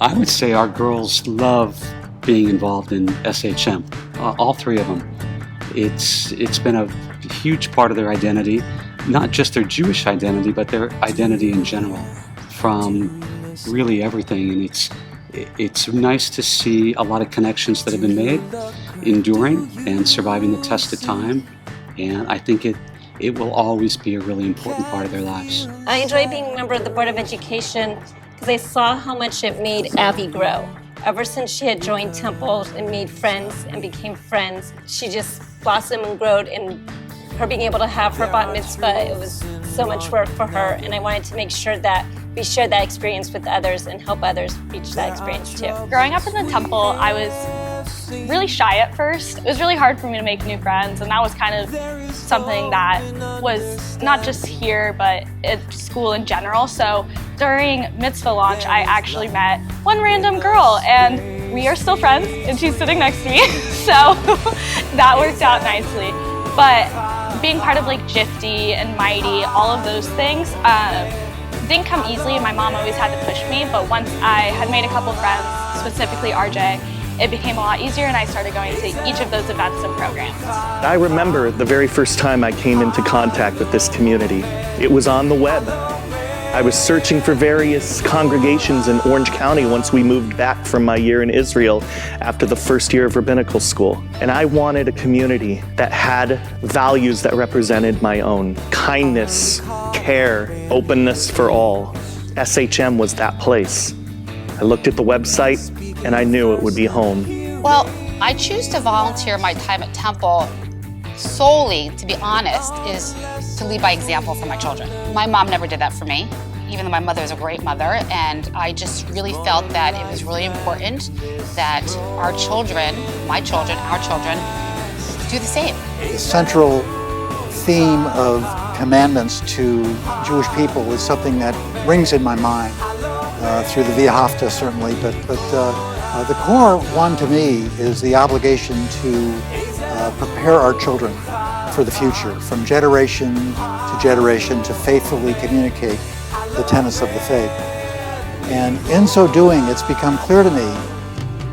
I would say our girls love being involved in SHM, all three of them. It's been a huge part of their identity, not just their Jewish identity, but their identity in general, from really everything. And it's nice to see a lot of connections that have been made, enduring and surviving the test of time. And I think it will always be a really important part of their lives. I enjoy being a member of the Board of Education because I saw how much it made Abby grow. Ever since she had joined Temple and made friends and became friends, she just blossomed and growed. And her being able to have her bat mitzvah, it was so much work for her. And I wanted to make sure that we share that experience with others and help others reach that experience too. Growing up in the Temple, I was really shy at first. It was really hard for me to make new friends, and that was kind of something that was not just here, but at school in general. So during mitzvah launch, I actually met one random girl, and we are still friends, and she's sitting next to me. So that worked out nicely. But being part of like Jifty and Mighty, all of those things, didn't come easily, and my mom always had to push me, but once I had made a couple friends, specifically RJ, it became a lot easier, and I started going to each of those events and programs. I remember the very first time I came into contact with this community. It was on the web. I was searching for various congregations in Orange County once we moved back from my year in Israel after the first year of rabbinical school. And I wanted a community that had values that represented my own. Kindness, care, openness for all. SHM was that place. I looked at the website and I knew it would be home. Well, I choose to volunteer my time at Temple solely, to be honest, is to lead by example for my children. My mom never did that for me, even though my mother is a great mother, and I just really felt that it was really important that our children, my children, our children, do the same. The central theme of commandments to Jewish people is something that rings in my mind through the Via Hafta, certainly, but the core one to me is the obligation to prepare our children for the future, from generation to generation, to faithfully communicate the tenets of the faith. And in so doing, it's become clear to me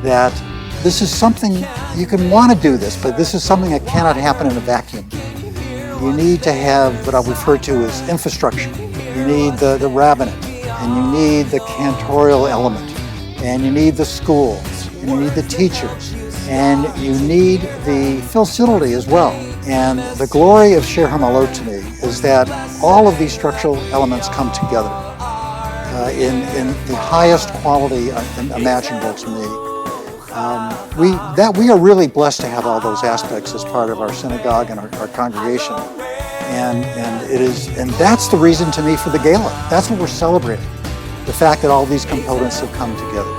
that this is something, you can want to do this, but this is something that cannot happen in a vacuum. You need to have what I'll refer to as infrastructure. You need the rabbinate, and you need the cantorial element, and you need the schools, and you need the teachers, and you need the facility as well. And the glory of Shir Ha-Ma'alot to me is that all of these structural elements come together in the highest quality imaginable to me. We are really blessed to have all those aspects as part of our synagogue and our congregation. And that's the reason to me for the gala. That's what we're celebrating, the fact that all these components have come together.